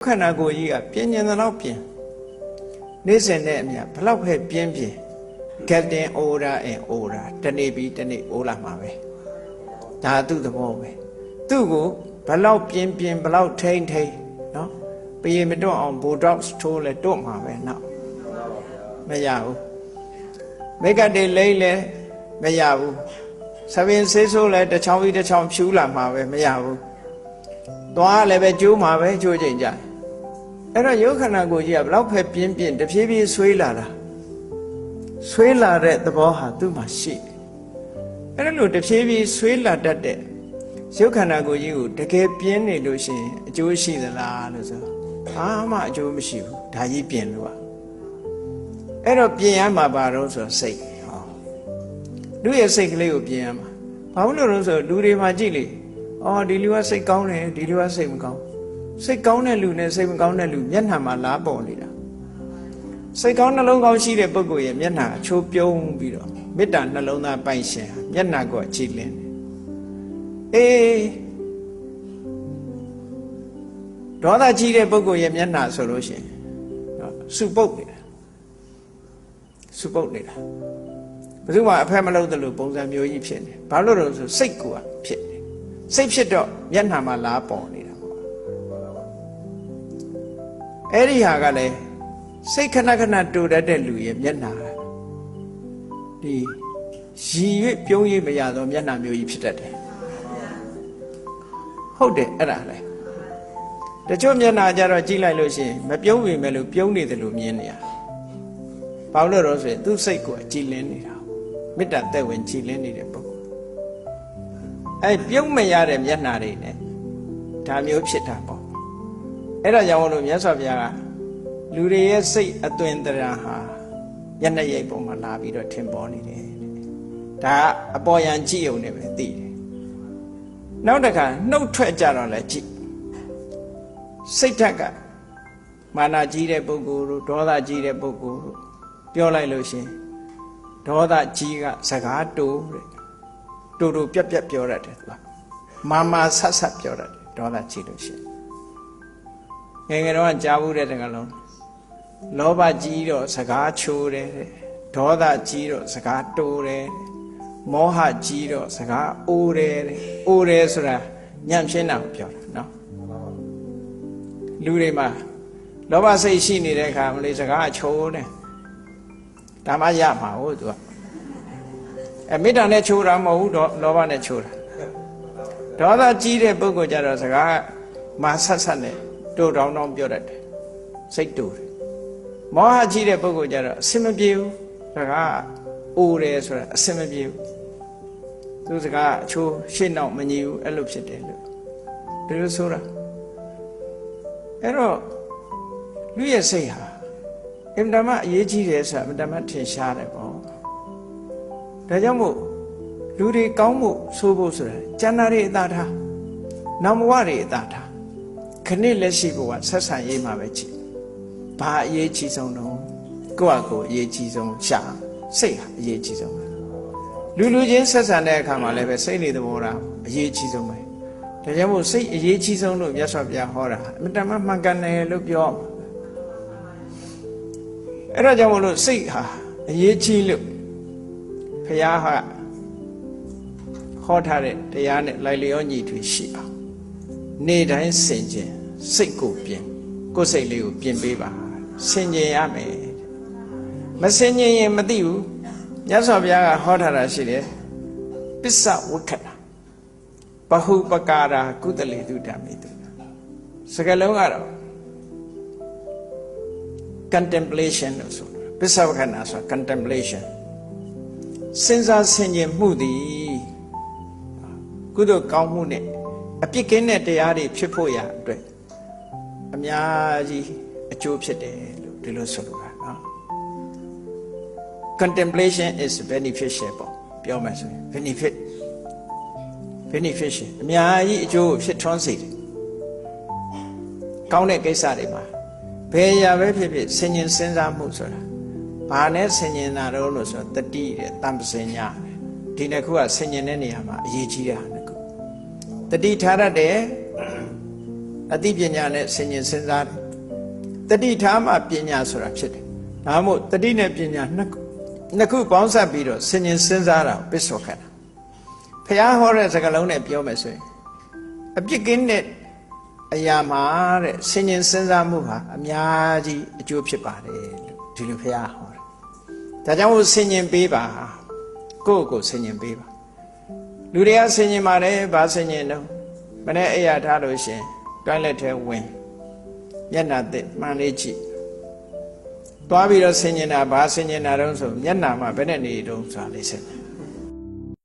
ခန္ဓာကိုယ်ကြီးကပြင်းကျင်တဲ့လောက်ပြင်းနေ့စဉ်နဲ့အမျှဘလောက်ပဲပြင်းပြင်း getting older and older တနေ့ပြီးတနေ့အိုးလာမှာပဲဒါသူ့သဘောပဲသူ့ကိုဘလောက်ပြင်းပြင်းဘလောက်ထိမ့်ထိမ့်နော်ပြေမတွန့်အောင် botox ထိုးလဲတွန့်မှာပဲနော်မရဘူးမိတ်ကတည်းလိမ့်လဲမရဘူးသပင်ဆေးဆိုးလဲတစ်ချောင်းပြီးတစ်ချောင်းဖြူလာမှာပဲမရဘူးသွားလည်းပဲကျိုးမှာပဲကျိုးချိန်ကြအဲ့တော့ယုတ်ခန္ဓာကိုယ်ကြီးကဘလောက်ပဲပြင်းပြင်းတဖြည်းဖြည်းဆွေးလာတာဆွေးလာတဲ့သဘောဟာသူ့မှာရှိတယ်အဲ့ဒါလို့တဖြည်းဖြည်းဆွေးလာတတ်တဲ့ယုတ်ခန္ဓာကိုယ်ကြီးကိုတကယ်ပြင်းနေလို့ရှိရင်အကျိုးရှိသလားလို့ဆိုဘာမှအကျိုးမရှိဘူးဒါကြီးပြင်လို့အဲ့တော့ပြင်ရမှာပါတော့ဆိုစိတ်ဟောလူရဲ့စိတ်ကလေးကိုပြင်ရမှာဘာလို့လဲဆိုလူတွေမှာကြည့်လေအော်ဒီလူကစိတ်ကောင်းတယ်ဒီလူကစိတ်မကောင်းစိတ်ကောင်းတဲ့လူနဲ့စိတ်မကောင်းတဲ့လူမျက်နှာမှာလားပေါ်နေတာစိတ်ကောင်းနှလုံးကောင်းရှိတဲ့ပုဂ္ဂိုလ်ရဲ့မျက်နှာအချိုးပြုံးပြီးတော့မေတ္တာနှလုံးသားပိုင်ရှင်မျက်နှာကိုကြည်လင်းတယ်အေးဒေါသကြီးတဲ့ပုဂ္ဂိုလ်ရဲ့မျက်နှာဆိုလို့ရှိရင်စုပုတ်နေတာစုပုတ်နေတာဘယ်သူမှအဖက်မလုပ်တယ်လို့ပုံစံမျိုးကြီးဖြစ်နေဘာလို့လဲဆိုစိတ်ကူကဖြစ်နေစိတ်ဖြစ်တော့မျက်နှာမှာလားပေါ်နေတာပေါ့အဲ့ဒီဟာကလည်းစိတ်ခဏခဏတူတတ်တဲ့လူရဲ့မျက်နှာဒီရည်ရွယ်ပြုံးရမရတော့မျက်နှာမျိုးကြီးဖြစ်တတ်တယ်ဟုတ်တယ်အဲ့ဒါလေတချို့မျက်နှာကြတော့ကြည့်လိုက်လို့ရှိရင်မပြုံးဝင်မဲ့လို့ပြုံးနေတယ်လို့မြင်နေရဘာလို့လဲဆိုရင်သူ့စိတ်ကိုကြည်လင်းနေတာမေတ္တာသက်ဝင်ကြည်လင်းနေတဲ့ပုဂ္ဂိုလ်အဲ့ပြုံးမရတဲ့မျက်နှာတွေနဲ့ဒါမျိုးဖြစ်တာပေါ့အဲ့ဒါကြောင့်လို့မြတ်စွာဘုရားကလူတွေရဲ့စိတ်အသွင်သဏ္ဍာန်ဟာမျက်နှာရိပ်ပေါ်မှာလာပြီးတော့ထင်ပေါ်နေတယ်ဒါကအပေါ်ယံကြည့်ုံနဲ့ပဲသိတယ်နောက်တစ်ခါနှုတ်ထွက်ကြတော့လည်းကြည့်စိတ်ဓာတ်ကမာနကြီးတဲ့ပုဂ္ဂိုလ်တို့ဒေါသကြီးတဲ့ပုဂ္ဂိုလ်တို့ပြောလိုက်လို့ရှင်ဒေါသကြီးကစကားတိုးတဲ့တူတူပြက်ပြက်ပြောရတယ်သူကမာမာဆတ်ဆတ်ပြောရတယ်ဒေါသကြီးလို့ရှင်ငယ်ငယ်တော့ကြားဘူးတဲ့တကလုံးလောဘကြီးတော့စကားချိုးတယ်ဒေါသကြီးတော့စကားတိုးတယ်မောဟကြီးတော့စကားအိုးတယ်အိုးတယ်ဆိုတာညံ့ဖြစ်တာကိုပြောတာနော်လူတွေမှာလောဘစိတ်ရှိနေတဲ့အခါမလေးစကားချိုးတယ်ဒါမှရမှာဟုတ်သူကမေတ္တာနဲ့ချိုးတာမဟုတ်ဘူးလောဘနဲ့ချိုးတာဒေါသကြီးတဲ့ပုဂ္ဂိုလ်ကြတော့စကားမာဆက်ဆက်နဲ့တိုးတောင်းတောင်းပြောတတ်တယ်စိတ်တိုးတယ်မောဟကြီးတဲ့ပုဂ္ဂိုလ်ကြတော့အစင်မပြေဘူးစကားအိုးတယ်ဆိုတာအစင်မပြေဘူးသူစကားအချိုးရှေ့နောက်မညီဘူးအဲ့လိုဖြစ်တယ်လို့ဒီလိုဆိုတာအဲ့တော့လူရဲ့စိတ်ဟာအင်တာမအရေးကြီးတယ်ဆိုတာအင်တာမထင်ရှားတယ်ပေါ့ဒါကြောင့်မို့လူတွေကောင်းမှုဆိုးဖို့ဆိုတာကျန်တာတွေအသာထားနောက်ဘဝတွေအသာထားခဏလက်ရှိဘဝဆက်ဆံရေးမှာပဲကြည့်ဘာအရေးကြီးဆုံးတော့ကိုယ့်အကိုအရေးကြီးဆုံးရှာစိတ်ဟာအရေးကြီးဆုံးပဲလူချင်းဆက်ဆံတဲ့အခါမှာလည်းပဲစိတ်နေသဘောထားအရေးကြီးဆုံးပဲဒါကြောင့်မို့စိတ်အရေးကြီးဆုံးလို့မြတ်စွာဘုရားဟောတာအမြဲတမ်းမှန်ကန်တယ်လို့ပြောအဲ့ဒါကြောင့်မို့လို့စိတ်ဟာအရေးကြီးလို့ဘုရားဟာဟောထားတဲ့တရားနဲ့လိုက်လျောညီထွေရှိအောင်နေ့တိုင်းဆင်ခြင်စိတ်ကိုပြင်ကိုယ်စိတ်လေးကိုပြင်ပေးပါဆင်ခြင်ရမယ်မဆင်ခြင်ရင်မသိဘူးမြတ်စွာဘုရားကဟောထားတာရှိတယ်ပစ္စဝက္ခဏဘဟုပကာရာကုသလေတုဓမ္မေတုစကားလုံးကတော့ contemplation လို့ဆိုတာပစ္စဝက္ခဏဆိုတာ contemplation စဉ်းစားဆင်ခြင်မှုသည်ကုသိုလ်ကောင်းမှုနဲ့အပြစ်ကင်းတဲ့တရားတွေဖြစ်ဖို့ရအတွက်အများကြီးအကျိုးဖြစ်တယ်လို့ဒီလိုဆိုလိုတာနော် contemplation is beneficial ပေါ့ပြောမှဆိုရင် beneficial အများကြီးအကျိုးဖြစ်ထွန်းစေတယ်ကောင်းတဲ့ကိစ္စတွေမှာဘယ်ရာပဲဖြစ်ဖြစ်ဆင်ញင်စဉ်းစားမှုဆိုတာဘာနဲ့ဆင်ញင်တာတော့လို့ဆိုတော့တတိတဲ့တမ္ပစဉ္ညာဒီနှစ်ခုကဆင်ញင်တဲ့နေရာမှာအရေးကြီးတဲ့ဟာနှစ်ခုတတိထားတတ်တယ် အသိပညာနဲ့ဆင်ញင်စဉ်းစားတယ်တတိထားမှပညာဆိုတာဖြစ်တယ်ဒါမှမဟုတ်တတိနဲ့ပညာနှစ်ခုပေါင်းစပ်ပြီးတော့ဆင်ញင်စဉ်းစားတာပစ္စောခဏဘုရားဟောတဲ့စကားလုံးနဲ့ပြောမယ်ဆိုရင်အပြစ်ကင်းတဲ့အရာမှာတဲ့ဆင်ញင်စဉ်းစားမှုဟာအများကြီးအကျိုးဖြစ်ပါတယ်လို့ဒီလိုဘုရားဟောတယ်ဒါကြောင့်မို့ဆင်ញင်ပေးပါကိုယ့်ကိုဆင်ញင်ပေးပါလူတွေကဆင်ញင်ပါတယ်ဗာဆင်ញင်တော့မနေ့အိယာထားလို့ရှင်တွိုင်းလက်ထဲဝင်မျက်နှာသစ်မှန်လေးကြည့်သွားပြီးတော့ဆင်ញင်တာဗာဆင်ញင်တာတော့ဆိုမျက်နှာမှာဘယ်နဲ့နေတုံးဆိုတာလေးဆက်